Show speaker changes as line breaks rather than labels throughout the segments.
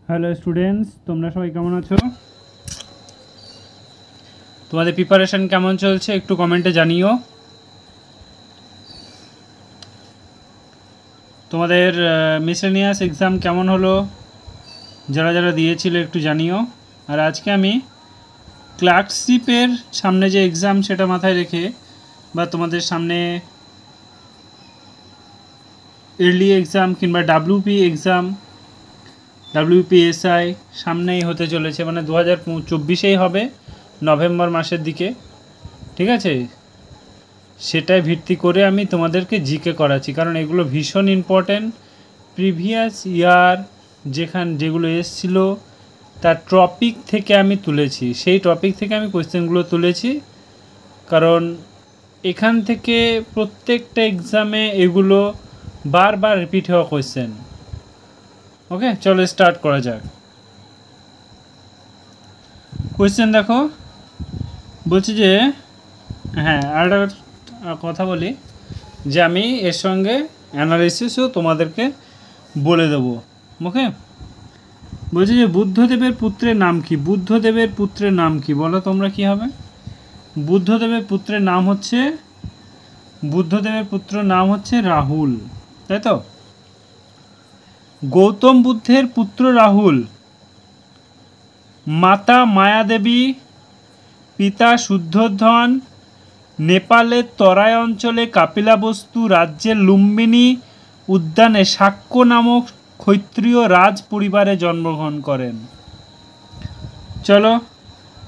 Hello students, তোমরা সবাই কেমন আছো? তোমাদের প্রিপারেশন কেমন চলছে একটু কমেন্টে জানিও। তোমাদের মিসেলিনিয়াস এক্সাম কেমন হলো, যারা যারা দিয়েছিল একটু জানিও। আর আজকে আমি ক্লার্কশিপের সামনে যে এক্সাম সেটা মাথায় রেখে, বা তোমাদের সামনে এয়ারলি এক্সাম কিংবা ডাব্লিউপি এক্সাম, WPSI সামনেই হতে চলেছে, মানে 2024-এই হবে, নভেম্বর মাসের দিকে, ঠিক আছে? সেটাই ভিত্তি করে আমি তোমাদেরকে জিকে করাচ্ছি, কারণ এগুলো ভীষণ ইম্পর্ট্যান্ট। প্রিভিয়াস ইয়ার যেগুলো এসছিল তার টপিক থেকে আমি তুলেছি, সেই টপিক থেকে আমি কোয়েশ্চেনগুলো তুলেছি, কারণ এখান থেকে প্রত্যেকটা এক্সামে এগুলো বারবার রিপিট হওয়া কোয়েশ্চেন। ওকে, চলো স্টার্ট করা যাক। কোয়েশ্চেন দেখো, বলছি যে হ্যাঁ, আর কথা বলি যে আমি এর সঙ্গে অ্যানালিসিসও তোমাদেরকে বলে দেবো। ওকে, বলছি যে বুদ্ধদেবের পুত্রের নাম কি? বুদ্ধদেবের পুত্রের নাম কি বলো তোমরা, কি হবে? বুদ্ধদেবের পুত্রের নাম হচ্ছে রাহুল, তাই তো? গৌতম বুদ্ধের পুত্র রাহুল, মাতা মায়াদেবী, পিতা শুদ্ধোধন, নেপালের তরাই অঞ্চলে কাপিলাবস্তু রাজ্যের লুম্বিনী উদ্যানে শাক্য নামক ক্ষত্রিয় রাজ পরিবারে জন্মগ্রহণ করেন। চলো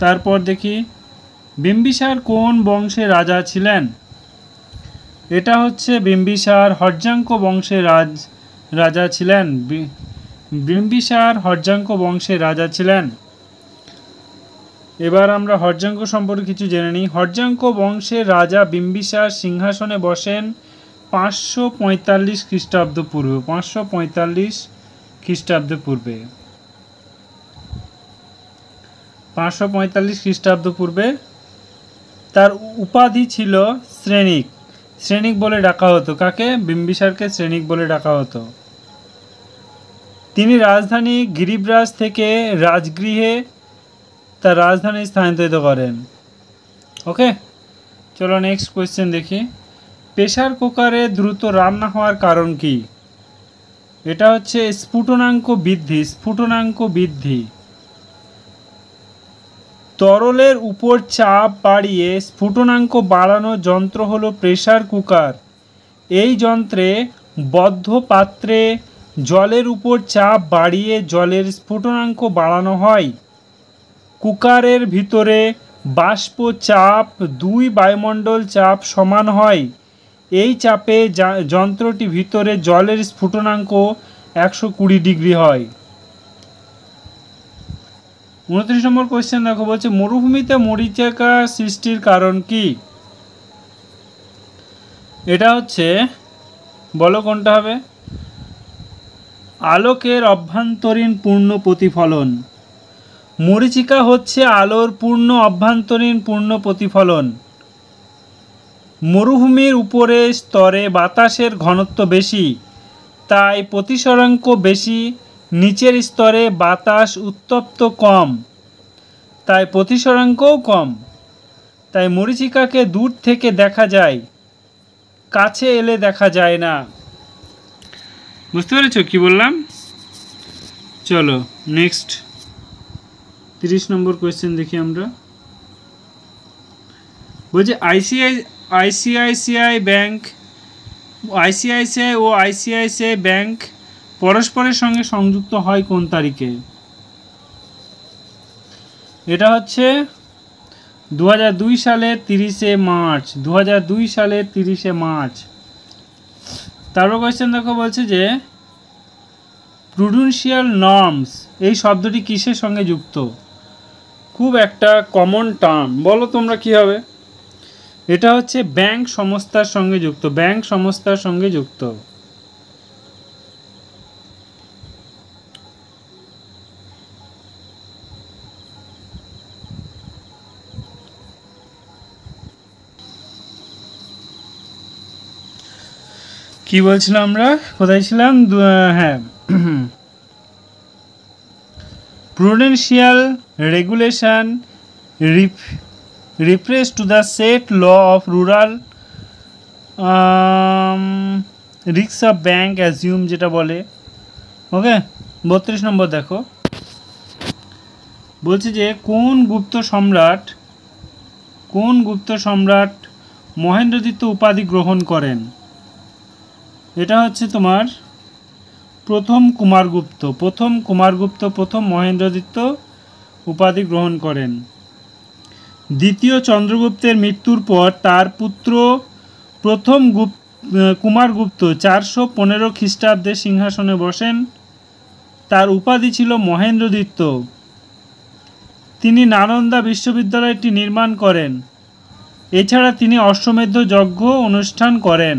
তারপর দেখি, বিম্বিসার কোন বংশের রাজা ছিলেন? এটা হচ্ছে বিম্বিসার হর্যাঙ্ক বংশের রাজা ছিলেন। বিম্বিসার হর্যাঙ্ক বংশের রাজা ছিলেন। এবার আমরা হর্যাঙ্ক সম্পর্কে কিছু জেনে নিই। হর্যাঙ্ক বংশের রাজা বিম্বিসার সিংহাসনে বসেন 545 খ্রিস্টাব্দ পূর্বে। 545 খ্রিস্টাব্দ পূর্বে 545 খ্রিস্টাব্দ পূর্বে তার উপাধি ছিল শ্রেণিক। শ্রেণিক বলে ডাকা হতো কাকে? বিম্বিসারকে শ্রেণিক বলে ডাকা হতো। তিনি রাজধানী গিরিব্রাজ থেকে রাজগৃহে তার রাজধানী স্থানান্তরিত করেন। ওকে, চলো নেক্সট কোয়েশ্চেন দেখি। প্রেসার কুকারে দ্রুত রান্না হওয়ার কারণ কি? এটা হচ্ছে স্ফুটনাঙ্ক বৃদ্ধি। তরলের উপর চাপ বাড়িয়ে স্ফুটনাঙ্ক বাড়ানোর যন্ত্র হলো প্রেসার কুকার। এই যন্ত্রে বদ্ধ পাত্রে জলের উপর চাপ বাড়িয়ে জলের স্ফুটনাঙ্ক বাড়ানো হয়। কুকারের ভিতরে বাষ্প চাপ 2 বায়ুমণ্ডল চাপ সমান হয়। এই চাপে যন্ত্রটি ভিতরে জলের স্ফুটনাঙ্ক 120 ডিগ্রি হয়। 29 নম্বর কোয়েশ্চেন দেখো, বলছে মরুভূমিতে মরীচিকা সৃষ্টির কারণ কি? এটা হচ্ছে, বলো কোনটা হবে? আলোকের অভ্যন্তরীণ পূর্ণ প্রতিফলন। মরীচিকা হচ্ছে আলোর অভ্যন্তরীণ পূর্ণ প্রতিফলন। মরুভূমির উপরের স্তরে বাতাসের ঘনত্ব বেশি, তাই প্রতিসরাঙ্ক বেশি। নিচের স্তরে বাতাস উত্তপ্ত কম, তাই প্রতিসরাঙ্কও কম। তাই মরীচিকাকে দূর থেকে দেখা যায়, কাছে এলে দেখা যায় না। বুঝতে পেরেছো কি বললাম? চলো নেক্সট 30 নম্বর কোয়েশ্চেন দেখি আমরা। বলছে আইসিআইসিআই ও আইসিআইসিআই ব্যাংক পরস্পরের সঙ্গে সংযুক্ত হয় কোন তারিখে? এটা হচ্ছে 2002 সালের 30শে মার্চ। 2002 সালের 30শে মার্চ। তারপর কোয়েশ্চেন দেখো, বলছে যে প্রুডেন্সিয়াল নর্মস এই শব্দটি কিসের সঙ্গে যুক্ত? খুব একটা কমন টার্ম, বলো তোমরা কি হবে? এটা হচ্ছে ব্যাংক সংস্থার সঙ্গে যুক্ত। ব্যাংক সংস্থার সঙ্গে যুক্ত। কি বলছিলাম আমরা, কোথায় ছিলাম? হ্যাঁ, prudential regulation refers to the set law of rural risks of bank assume যেটা বলে। ওকে, 32 নম্বর দেখো, বলছে যে কোন গুপ্ত সম্রাট মহেন্দ্রদিত্য উপাধি গ্রহণ করেন? এটা হচ্ছে তোমার প্রথম কুমারগুপ্ত প্রথম মহেন্দ্রদিত্য উপাধি গ্রহণ করেন। দ্বিতীয় চন্দ্রগুপ্তের মৃত্যুর পর তার পুত্র প্রথম কুমারগুপ্ত 415 খ্রিস্টাব্দে সিংহাসনে বসেন। তার উপাধি ছিল মহেন্দ্রদিত্য। তিনি নালন্দা বিশ্ববিদ্যালয়টি নির্মাণ করেন। এছাড়া তিনি অশ্বমেধ যজ্ঞ অনুষ্ঠান করেন।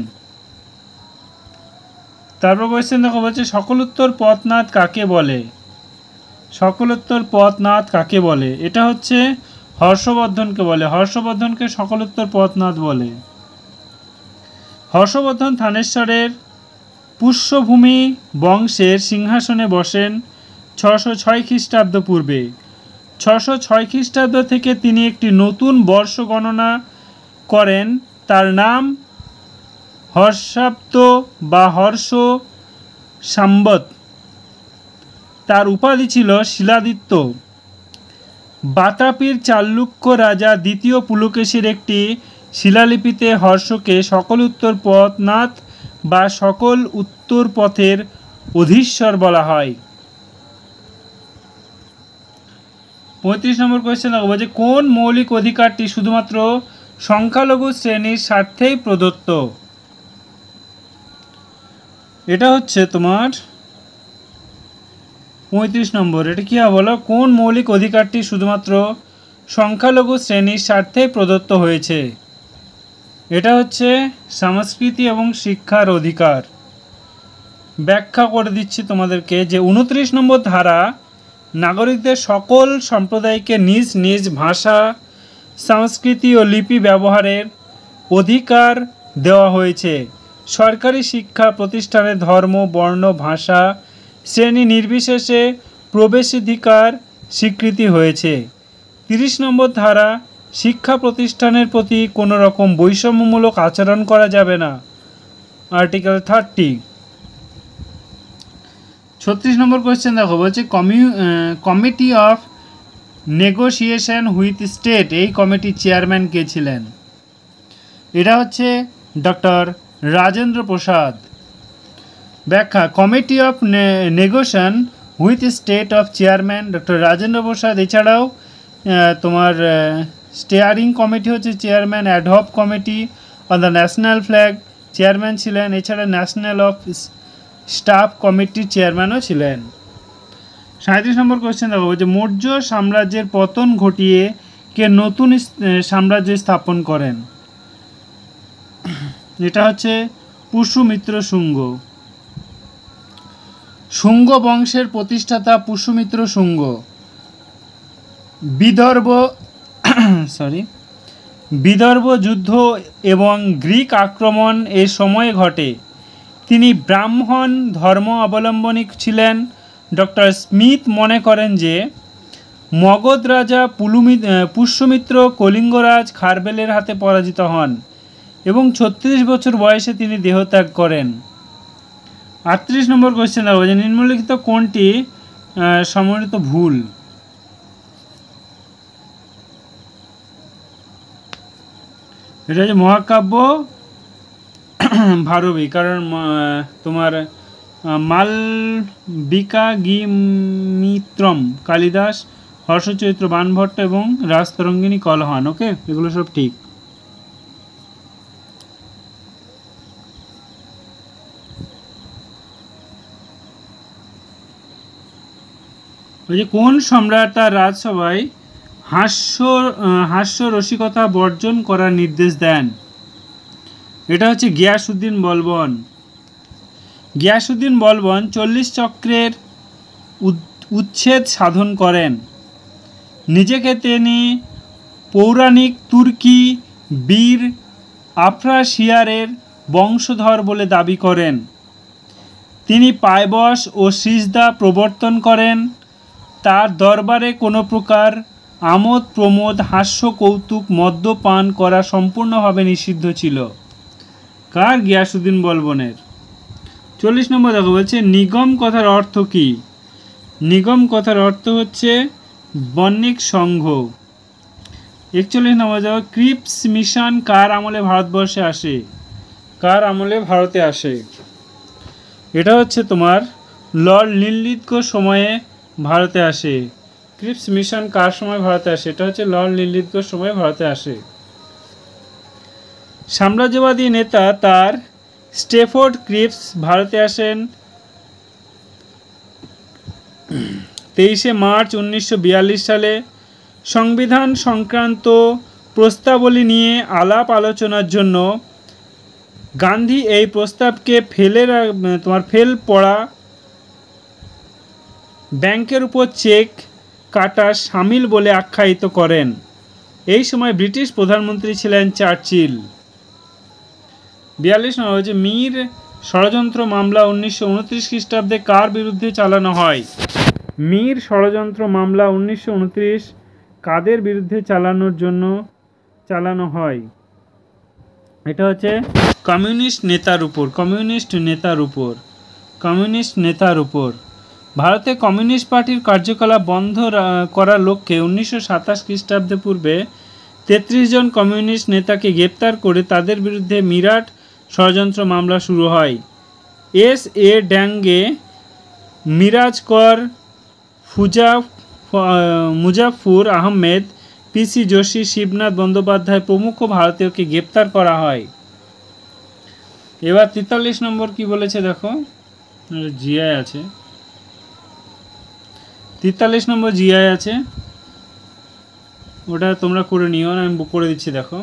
তারপর কোয়েশ্চেন দেখো, বলছে সকলোত্তর পথনাথ কাকে বলে? এটা হচ্ছে হর্ষবর্ধনকে বলে। হর্ষবর্ধনকে সকলোত্তর পথনাথ বলে। হর্ষবর্ধন থানেশ্বরের পুষ্যভূমি বংশের সিংহাসনে বসেন 606 খ্রিস্টাব্দ পূর্বে। 606 খ্রিস্টাব্দ থেকে তিনি একটি নতুন বর্ষ গণনা করেন। তার নাম হর্ষাব্দ বা হর্ষ সাম্বত। তার উপাধি ছিল শিলাদিত্য। বাতাপির চালুক্য রাজা দ্বিতীয় পুলকেশীর একটি শিলালিপিতে হর্ষকে সকল উত্তর পথনাথ বা সকল উত্তর পথের অধীশ্বর বলা হয়। 35 নম্বর কোয়েশ্চেন দেখো, যে কোন মৌলিক অধিকারটি শুধুমাত্র সংখ্যালঘু শ্রেণীর স্বার্থেই প্রদত্ত? এটা হচ্ছে তোমার 35 নম্বর। এটা কি বলো, কোন মৌলিক অধিকারটি শুধুমাত্র সংখ্যালঘু শ্রেণীর স্বার্থেই প্রদত্ত হয়েছে? এটা হচ্ছে সংস্কৃতি এবং শিক্ষার অধিকার। ব্যাখ্যা করে দিচ্ছি তোমাদেরকে যে 29 নম্বর ধারা নাগরিকদের সকল সম্প্রদায়কে নিজ নিজ ভাষা, সংস্কৃতি ও লিপি ব্যবহারের অধিকার দেওয়া হয়েছে। সরকারি শিক্ষা প্রতিষ্ঠানে ধর্ম, বর্ণ, ভাষা, শ্রেণী নির্বিশেষে প্রবেশাধিকার স্বীকৃতি হয়েছে। 30 নম্বর ধারা শিক্ষা প্রতিষ্ঠানের প্রতি কোনো রকম বৈষম্যমূলক আচরণ করা যাবে না। আর্টিকেল 30। 36 নম্বর কোয়েশ্চেন দেখো, বলছে committee of negotiation with state, এই কমিটির চেয়ারম্যান কে ছিলেন? এটা হচ্ছে ডক্টর রাজেন্দ্র প্রসাদ। ব্যাখ্যা, committee of negotiation with state of chairman doctor Rajendra Prasad. এছাড়াও তোমার স্টিয়ারিং কমিটি হচ্ছে chairman. Ad hoc committee on the national flag chairman ছিলেন। এছাড়া ন্যাশনাল অফ স্টাফ কমিটির চেয়ারম্যানও ছিলেন। 37 নম্বর কোয়েশ্চেন দেখো, যে মৌর্য সাম্রাজ্যের পতন ঘটিয়ে কে নতুন সাম্রাজ্য স্থাপন করেন? এটা হচ্ছে পুষ্যমিত্র শুঙ্গ। শুঙ্গ বংশের প্রতিষ্ঠাতা পুষ্যমিত্র শুঙ্গ। বিদর্ভ যুদ্ধ এবং গ্রিক আক্রমণ এ সময়ে ঘটে। তিনি ব্রাহ্মণ ধর্ম অবলম্বনী ছিলেন। ডক্টর স্মিথ মনে করেন যে মগধ রাজা পুষ্যমিত্র কলিঙ্গরাজ খারবেলের হাতে পরাজিত হন এবং 36 বছর বয়সে তিনি দেহত্যাগ করেন। 38 নম্বর কোয়েশ্চেন দেখো, যে নিম্নলিখিত কোনটি সম্মিলিত ভুল? এটা হচ্ছে মহাকাব্য ভারবী, কারণ তোমার মালবিকাগিমিত্রম কালিদাস, হর্ষচরিত্র বাণভট্ট এবং রাজতরঙ্গিনী কলহান। ওকে, এগুলো সব ঠিক। ওই যে কোন সম্রাট তার রাজসভায় হাস্য রসিকতা বর্জন করার নির্দেশ দেন? এটা হচ্ছে গিয়াসউদ্দিন বলবন। গিয়াসউদ্দিন বলবন 40 চক্রের উচ্ছেদ সাধন করেন। নিজেকে তিনি পৌরাণিক তুর্কি বীর আফরাসিয়ারের বংশধর বলে দাবি করেন। তিনি পায়বশ ও সিজদা প্রবর্তন করেন। তার দরবারে কোনো প্রকার আমোদ প্রমোদ হাস্য কৌতুক মদ্যপান করা সম্পূর্ণভাবে নিষিদ্ধ ছিল। কার? গিয়াসুদ্দিন বলবনের। 40 নম্বর দেখো, বলছে নিগম কথার অর্থ কী? নিগম কথার অর্থ হচ্ছে বণিক সংঘ। 41 নম্বর দেখো, ক্রিপস মিশন কার আমলে ভারতবর্ষে আসে? কার আমলে ভারতে আসে? এটা হচ্ছে তোমার লর্ড লিলিথগোর সময়ে ভারতে আসে। ক্রিপস মিশন কার সময় ভারতে আসে? এটা হচ্ছে লর্ড লিলিথগোর সময় ভারতে আসে। সাম্রাজ্যবাদী নেতা তার স্টেফোর্ড ক্রিপস ভারতে আসেন 23শে মার্চ 1942 সালে। সংবিধান সংক্রান্ত প্রস্তাবলী নিয়ে আলাপ আলোচনার জন্য গান্ধী এই প্রস্তাবকে ফেল পড়া ব্যাংকের উপর চেক কাটা শামিল বলে আখ্যায়িত করেন। এই সময় ব্রিটিশ প্রধানমন্ত্রী ছিলেন চার্চিল। 42 নম্বর হচ্ছে মীর ষড়যন্ত্র মামলা 1929 খ্রিস্টাব্দে কার বিরুদ্ধে চালানো হয়? মীর ষড়যন্ত্র মামলা 1929 কাদের বিরুদ্ধে চালানো হয়? এটা হচ্ছে কমিউনিস্ট নেতার উপর। ভারতে কমিউনিস্ট পার্টির কার্যকলাপ বন্ধ করার লক্ষ্যে 1927 খ্রিস্টাব্দে পূর্বে 33 জন কমিউনিস্ট নেতাকে গ্রেপ্তার করে তাদের বিরুদ্ধে মিরাট ষড়যন্ত্র মামলা শুরু হয়। এস.এ. ড্যাঙ্গে, মিরাজ কর, মুজাফফর আহমেদ, পি.সি. যোশী, শিবনাথ বন্দ্যোপাধ্যায় প্রমুখ ভারতীয়কে গ্রেপ্তার করা হয়। এবার 43 নম্বর কি বলেছে দেখো, জিআই আছে। 43 নম্বর জিআই আছে, ওটা তোমরা করে নিও, আমি করে দিচ্ছি দেখো।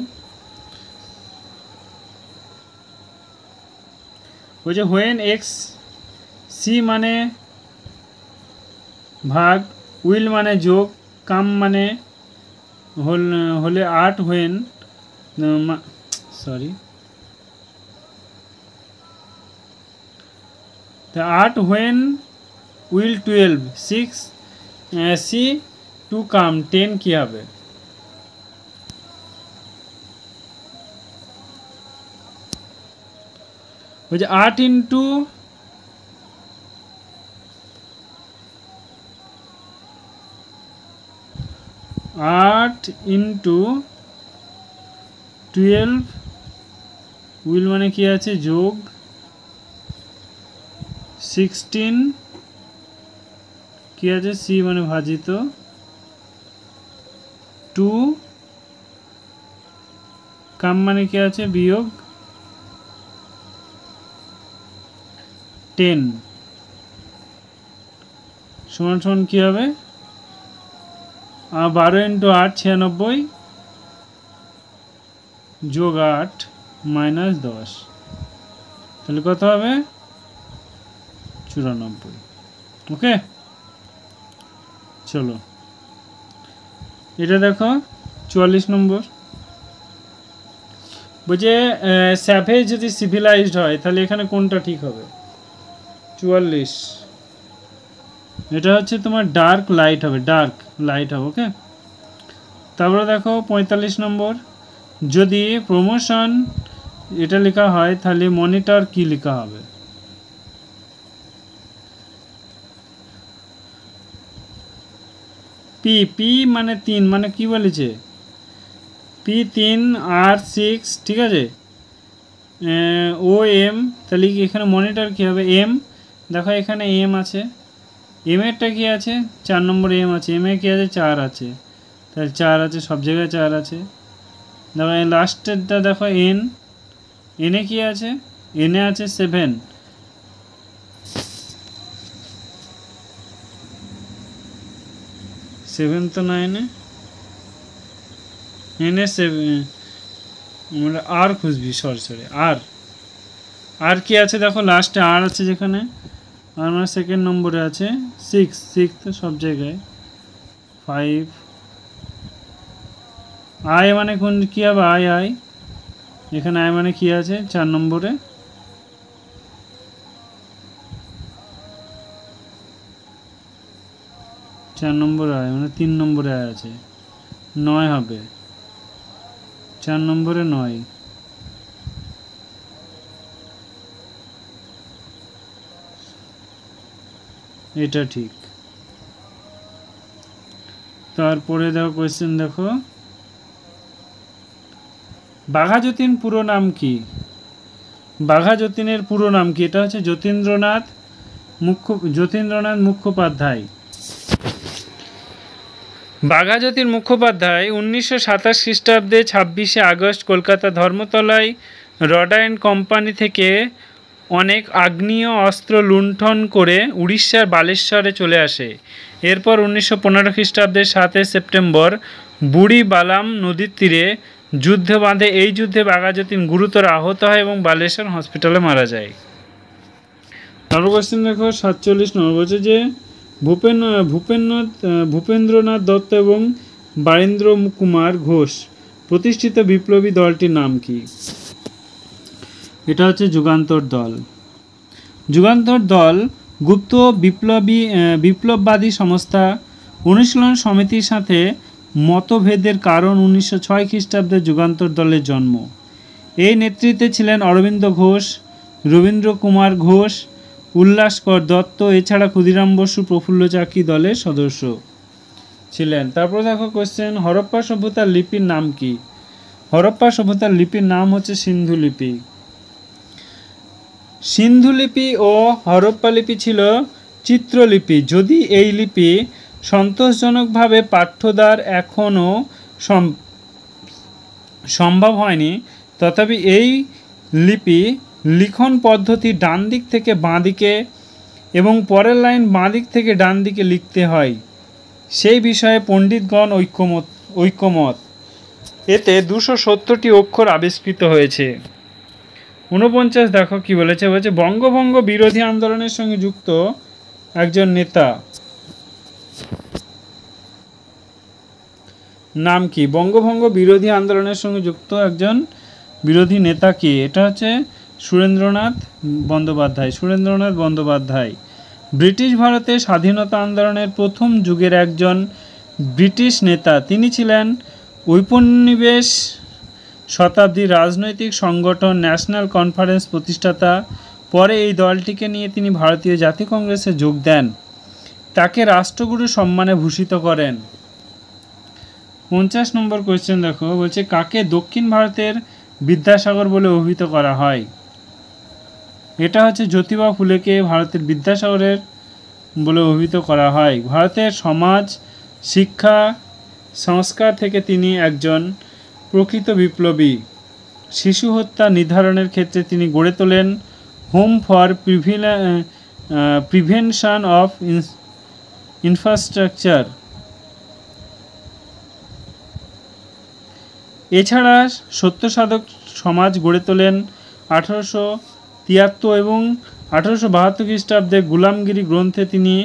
বলছে হোয়েন এক্স সি মানে ভাগ, উইল মানে যোগ, কাম মানে হলে 8, when the 8 when will 12, 6 see to come, 10 কি হবে? বলছে 8 ইন্টু 12 উইল মানে কি আছে? যোগ, 16 কি আছে? সি মানে ভাজিত, 2 কাম মানে কি আছে? বিয়োগ, 10 সমান কি হবে? 12 ইন্টু 8 96, যোগ 8 মাইনাস 10, তাহলে কত হবে? 94। ওকে, চলো এটা দেখো 44 নম্বর। বলছে স্যাভেজ যদি সিভিলাইজড হয় তাহলে এখানে কোনটা ঠিক হবে? 44, এটা হচ্ছে তোমার ডার্ক লাইট হবে। ওকে। তারপরে দেখো 45 নম্বর, যদি প্রমোশন এটা লেখা হয় তাহলে মনিটর কি লেখা হবে? পি মানে 3, মানে কি বলেছে? P3 R6, ঠিক আছে। ও এম, তাহলে এখানে মনিটর কি হবে? এম। দেখো এখানে এম আছে, এম এরটা কি আছে? 4 নম্বর এম আছে। এম এ কি আছে? 4 আছে, তাহলে 4 আছে, সব জায়গায় 4 আছে। দেখো লাস্টেরটা দেখো এন, এনে কি আছে? এনে আছে 7। তো 9 এনে 7, আমরা আর খুঁজবি, সরি আর কি আছে? দেখো লাস্টে আর আছে, যেখানে আর মানে সেকেন্ড নম্বরে আছে 6 তো সব জায়গায় 5। আই মানে কোন কি হবে? আই এখানে আই মানে কি আছে? 4 নম্বরে। 4 নম্বর আয় মানে 3 নম্বরে আয় আছে, 9 হবে, 4 নম্বরে 9। এটা ঠিক। তারপরে দেখো কোয়েশ্চেন দেখো, বাঘা যতীন পুরো নাম কি? বাঘা যতীনের পুরো নাম কি? এটা হচ্ছে যতীন্দ্রনাথ মুখোপাধ্যায়। বাঘা যতীন মুখোপাধ্যায় 1927 খ্রিস্টাব্দে 26শে আগস্ট কলকাতা ধর্মতলায় রডা অ্যান্ড কোম্পানি থেকে অনেক আগ্নেয় অস্ত্র লুণ্ঠন করে উড়িষ্যার বালেশ্বরে চলে আসে। এরপর 1915 খ্রিস্টাব্দের 7 সেপ্টেম্বর বুড়ি বালাম নদীর তীরে যুদ্ধ বাঁধে। এই যুদ্ধে বাঘা যতীন গুরুতর আহত হয় এবং বালেশ্বর হসপিটালে মারা যায়। তারপর কোশ্চেন দেখো 47 নম্বর বলছে যে ভূপেন্দ্রনাথ দত্ত এবং বারীন্দ্র কুমার ঘোষ প্রতিষ্ঠিত বিপ্লবী দলটির নাম কি? এটা হচ্ছে যুগান্তর দল। যুগান্তর দল গুপ্ত বিপ্লববাদী সংস্থা অনুশীলন সমিতির সাথে মতভেদের কারণ 1906 খ্রিস্টাব্দে যুগান্তর দলের জন্ম। এই নেতৃত্বে ছিলেন অরবিন্দ ঘোষ, রবীন্দ্র কুমার ঘোষ, উল্লাসকর দত্ত, এছাড়া ক্ষুদিরাম বসু, প্রফুল্ল চাকি দলের সদস্য ছিলেন। তারপর দেখো কোশ্চেন, হরপ্পা সভ্যতার লিপির নাম কি? হরপ্পা সভ্যতার লিপির নাম হচ্ছে সিন্ধু লিপি। সিন্ধু লিপি ও হরপ্পা লিপি ছিল চিত্রলিপি। যদি এই লিপি সন্তোষজনকভাবে পাঠ্যদ্বার এখনও সম্ভব হয়নি, তথাপি এই লিপি লিখন পদ্ধতি ডান দিক থেকে বাঁ দিকে এবং পরের লাইন বাঁ দিক থেকে ডান দিকে লিখতে হয়, সেই বিষয়ে পণ্ডিতগণ ঐক্যমত। এতে 270টি অক্ষর আবিষ্কৃত হয়েছে। 49 দেখো কি বলেছে, বলছে বঙ্গভঙ্গ বিরোধী আন্দোলনের সঙ্গে যুক্ত একজন নেতা নাম কি? বঙ্গভঙ্গ বিরোধী আন্দোলনের সঙ্গে যুক্ত একজন বিরোধী নেতা কি? এটা হচ্ছে সুরেন্দ্রনাথ বন্দ্যোপাধ্যায়। ব্রিটিশ ভারতে স্বাধীনতা আন্দোলনের প্রথম যুগের একজন ব্রিটিশ নেতা। তিনি ছিলেন ঔপনিবেশ শতাব্দীর রাজনৈতিক সংগঠন ন্যাশনাল কনফারেন্স প্রতিষ্ঠাতা। পরে এই দলটিকে নিয়ে তিনি ভারতীয় জাতীয় কংগ্রেসে যোগ দেন। তাকে রাষ্ট্রগুরু সম্মানে ভূষিত করেন। 50 নম্বর কোয়েশ্চেন দেখো, বলছে কাকে দক্ষিণ ভারতের বিদ্যাসাগর বলে অভিহিত করা হয়? এটা হচ্ছে জ্যোতিবা ফুলেকে ভারতের বিদ্যাসাগরের বলে অভিহিত করা হয়। ভারতের সমাজ, শিক্ষা, সংস্কার থেকে তিনি একজন প্রকৃত বিপ্লবী। শিশু হত্যা নির্ধারণের ক্ষেত্রে তিনি গড়ে তোলেন home for prevention of infrastructure. এছাড়া সত্যসাধক সমাজ গড়ে তোলেন 1873 এবং 1872 খ্রিস্টাব্দে গুলামগিরি গ্রন্থে তিনি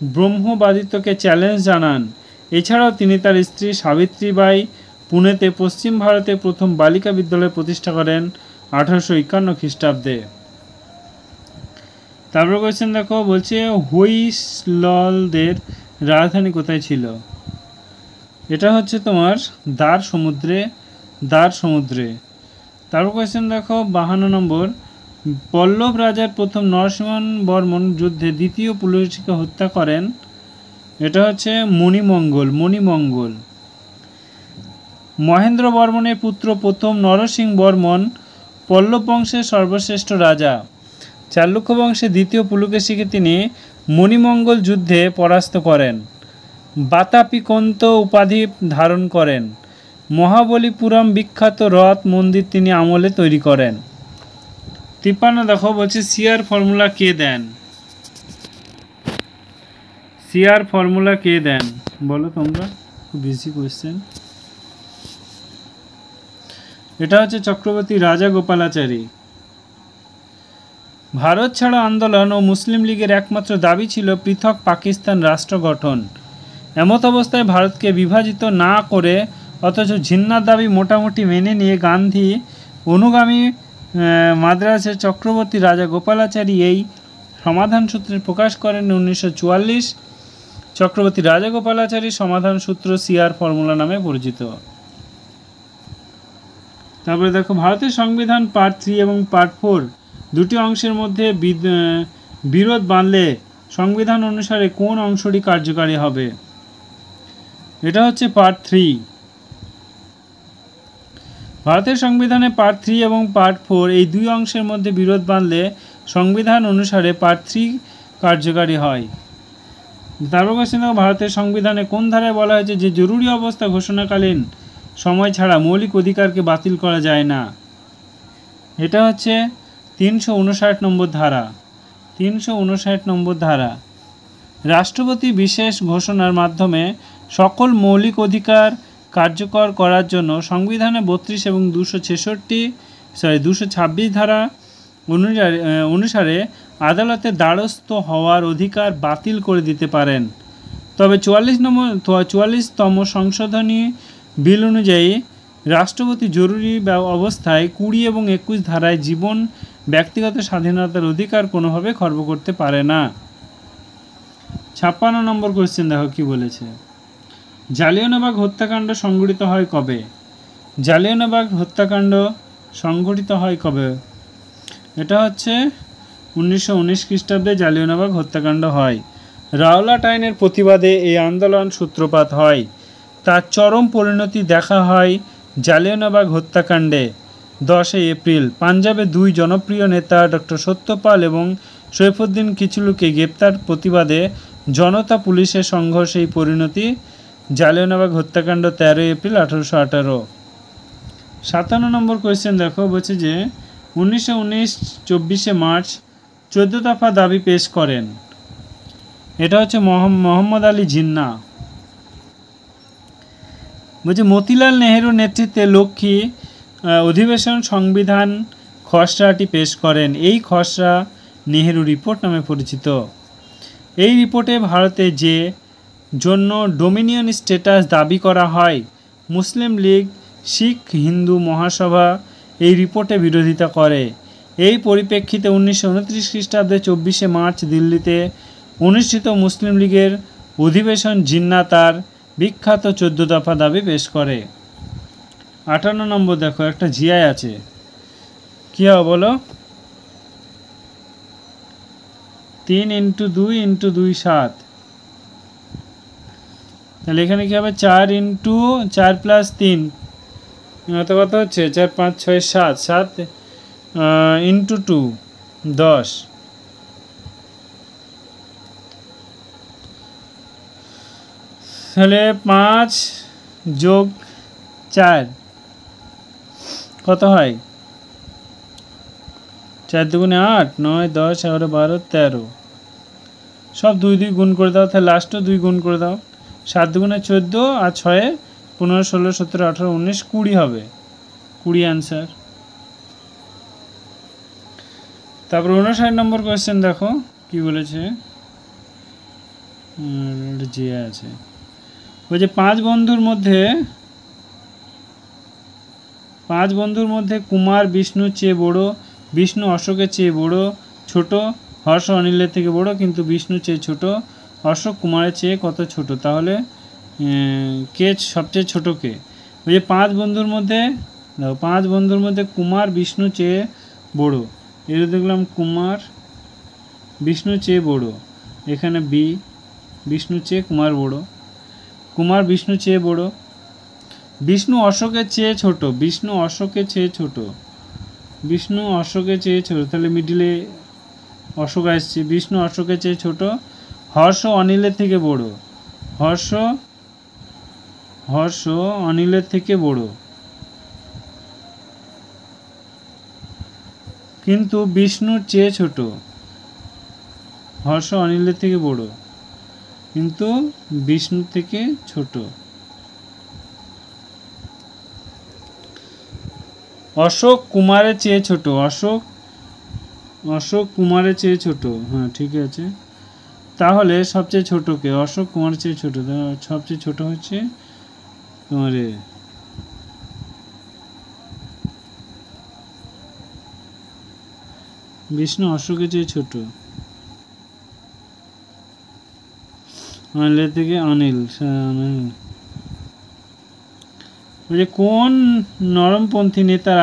ব্রহ্মবাদিত্বকে চ্যালেঞ্জ জানান। এছাড়াও তিনি তার স্ত্রী সাবিত্রীবাই পুনেতে পশ্চিম ভারতে প্রথম বালিকা বিদ্যালয় প্রতিষ্ঠা করেন 1851 খ্রিস্টাব্দে। তারপর কোয়েশ্চেন দেখো, বলছে হৈসলদের রাজধানী কোথায় ছিল? এটা হচ্ছে তোমার দ্বার সমুদ্রে। তারপর কোয়েশ্চেন দেখো 52 নম্বর, পল্লব রাজার প্রথম নরসিংহবর্মণ যুদ্ধে দ্বিতীয় পুলকেশীকে হত্যা করেন। এটা হচ্ছে মণিমঙ্গল। মহেন্দ্র বর্মনের পুত্র প্রথম নরসিংহ বর্মন পল্লব বংশের সর্বশ্রেষ্ঠ রাজা। চালুক্য বংশের দ্বিতীয় পুলকেশীকে তিনি মণিমঙ্গল যুদ্ধে পরাস্ত করেন। বাতাপিকন্ত উপাধি ধারণ করেন। মহাবলীপুরম বিখ্যাত রথ মন্দির তিনি আমলে তৈরি করেন। 53 দেখো, বলছে সিআর ফর্মুলা কে দেন? বলো তোমরা, খুব বেশি কোয়েশ্চেন। এটা হচ্ছে চক্রবর্তী রাজা গোপালাচারী। ভারত ছাড়ো আন্দোলন ও মুসলিম লীগের একমাত্র দাবি ছিল পৃথক পাকিস্তান রাষ্ট্র গঠন। এমত অবস্থায় ভারতকে বিভাজিত না করে অথচ জিন্নার দাবি মোটামুটি মেনে নিয়ে গান্ধী অনুগামী মাদ্রাসের চক্রবর্তী রাজা গোপালাচারী এই সমাধান সূত্রে প্রকাশ করেন 1944 চক্রবর্তী রাজাগোপালাচারী সমাধান সূত্র সিআর ফর্মুলা নামে পরিচিত। তারপরে দেখো, ভারতের সংবিধান পার্ট 3 এবং পার্ট 4 দুটি অংশের মধ্যে বিরোধ বাঁধলে সংবিধান অনুসারে কোন অংশটি কার্যকারী হবে? এটা হচ্ছে পার্ট 3। ভারতের সংবিধানে পার্ট 3 এবং পার্ট 4 এই দুই অংশের মধ্যে বিরোধ বাঁধলে সংবিধান অনুসারে পার্ট 3 কার্যকারী হয়। তারপর কোশ্চেন দেখো, ভারতের সংবিধানে কোন ধারায় বলা হয়েছে যে জরুরি অবস্থা ঘোষণাকালীন সময় ছাড়া মৌলিক অধিকারকে বাতিল করা যায় না? এটা হচ্ছে 359 নম্বর ধারা। 359 নম্বর ধারা। রাষ্ট্রপতি বিশেষ ঘোষণার মাধ্যমে সকল মৌলিক অধিকার কার্যকর করার জন্য সংবিধানে 32 এবং 226 ধারা অনুসারে আদালতের দ্বারস্থ হওয়ার অধিকার বাতিল করে দিতে পারেন। তবে 44তম সংশোধনী বিল অনুযায়ী রাষ্ট্রপতি জরুরি অবস্থায় 20 এবং 21 ধারায় জীবন, ব্যক্তিগত স্বাধীনতার অধিকার কোনোভাবে খর্ব করতে পারে না। 56 নম্বর কোশ্চেন দেখো কি বলেছে। জালিয়ানওয়ালাবাগ হত্যাকাণ্ড সংঘটিত হয় কবে? জালিয়ানওয়ালাবাগ হত্যাকাণ্ড সংঘটিত হয় কবে? এটা হচ্ছে 1919 খ্রিস্টাব্দে জালিয়ানওয়ালাবাগ হত্যাকাণ্ড হয়। রাওলাট আইনের প্রতিবাদে এই আন্দোলন সূত্রপাত হয়। তার চরম পরিণতি দেখা হয় জালিয়ানওয়ালাবাগ হত্যাকাণ্ডে 10 এপ্রিল। পাঞ্জাবে দুই জনপ্রিয় নেতা ডক্টর সত্যপাল এবং সৈফুদ্দিন কিচলুকে গ্রেপ্তার প্রতিবাদে জনতা পুলিশের সংঘর্ষে এই পরিণতি। জালিয়ানওয়ালাবাগ হত্যাকাণ্ড 13 এপ্রিল 1818। 57 নম্বর কোয়েশ্চেন দেখো, বলছে যে 1919 24 মার্চ 14 দফা দাবি পেশ করেন। এটা হচ্ছে মোহাম্মদ আলী জিন্নাহ। বলছে মতিলাল নেহেরুর নেতৃত্বে লক্ষ্মী অধিবেশন সংবিধান খসড়াটি পেশ করেন। এই খসড়া নেহেরু রিপোর্ট নামে পরিচিত। এই রিপোর্টে ভারতে যে জন্য ডোমিনিয়ন স্ট্যাটাস দাবি করা হয়, মুসলিম লীগ, শিখ হিন্দু মহাসভা এই রিপোর্টে বিরোধিতা করে। এই পরিপ্রেক্ষিতে 1929 খ্রিস্টাব্দে 24 মার্চ দিল্লিতে অনুষ্ঠিত মুসলিম লীগের অধিবেশন জিন্নাহ তার বিখ্যাত 14 দফা দাবি পেশ করে। 58 নম্বর দেখো, একটা জিআই আছে, কী হবে বলো? 3 × 2 × 2 7। তাহলে এখানে কী হবে? 4 × 4 + 3 কত হচ্ছে? 4 5 6 7 7 × 2 10। তাহলে 5 + 4 কত হয়? 4 × 2 = 8 9 10 11 12 13। সব 2 2 গুণ করে দাও, তাহলে লাস্টও 2 গুণ করে দাও। 7 × 2 = 14 আর 6 15 16 17 18 19 20 হবে। 20 অ্যান্সার। তারপর 59 নম্বর কোয়েশ্চেন দেখো কি বলেছে। যে আছে বলছে 5 বন্ধুর মধ্যে কুমার বিষ্ণুর চেয়ে বড়, বিষ্ণু অশোকের চেয়ে বড় ছোট, হর্ষ অনিলের থেকে বড় কিন্তু বিষ্ণুর চেয়ে ছোট, অশোক কুমারের চেয়ে কত ছোট? তাহলে কে সবচেয়ে ছোট কে? ওই যে 5 বন্ধুর মধ্যে দেখো, 5 বন্ধুর মধ্যে কুমার বিষ্ণু চেয়ে বড়, এর দেখলাম কুমার বিষ্ণুর চেয়ে বড়, এখানে বি বিষ্ণুর চেয়ে কুমার বড়, কুমার বিষ্ণুর চেয়ে বড়, বিষ্ণু অশোকের চেয়ে ছোট, বিষ্ণু অশোকের চেয়ে ছোট, বিষ্ণু অশোকের চেয়ে ছোট, তাহলে মিডিলে অশোক আসছে, বিষ্ণু অশোকের চেয়ে ছোট, হর্ষ অনিলের থেকে বড়, হর্ষ অনিলের থেকে বড় কিন্তু বিষ্ণুর চেয়ে ছোট, হর্ষ অনিলের থেকে বড় কিন্তু বিষ্ণুর থেকে ছোট। অশোক কুমারের চেয়ে ছোট, অশোক কুমারের চেয়ে ছোট, হ্যাঁ ঠিক আছে। তাহলে সবচেয়ে ছোট কে? অশোক কুমারের চেয়ে ছোট, সবচেয়ে ছোট হচ্ছে তোমার বিষ্ণু অশোকের চেয়ে ছোট। অনিলের থেকে অনিল ওই যে কোন নরমপন্থী নেতার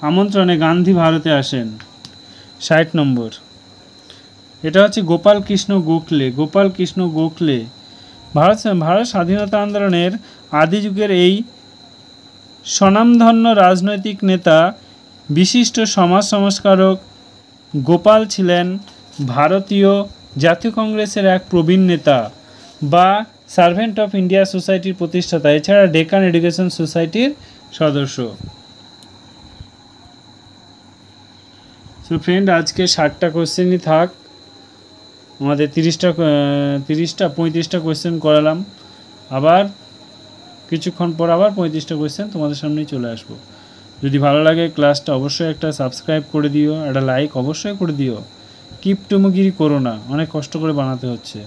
আমন্ত্রণে গান্ধী ভারতে আসেন? 60 নম্বর। এটা হচ্ছে গোপাল কৃষ্ণ গোখলে। গোপাল কৃষ্ণ গোখলে ভারত স্বাধীনতা আন্দোলনের আদি যুগের এই স্বনামধন্য রাজনৈতিক নেতা, বিশিষ্ট সমাজ সংস্কারক গোপাল ছিলেন ভারতীয় জাতীয় কংগ্রেসের এক প্রবীণ নেতা বা সার্ভেন্ট অফ ইন্ডিয়া সোসাইটির প্রতিষ্ঠাতা, এছাড়া ডেকান এডুকেশন সোসাইটির সদস্য। সো ফ্রেন্ড, আজকে 60টা কোশ্চেনই থাক। আমাদের 35টা কোশ্চেন করালাম। আবার কিছুক্ষণ পর আবার 35টা কোশ্চেন তোমাদের সামনেই চলে আসবো। যদি ভালো লাগে ক্লাসটা অবশ্যই একটা সাবস্ক্রাইব করে দিও, একটা লাইক অবশ্যই করে দিও। কিপটুমগিরি করো না, অনেক কষ্ট করে বানাতে হচ্ছে।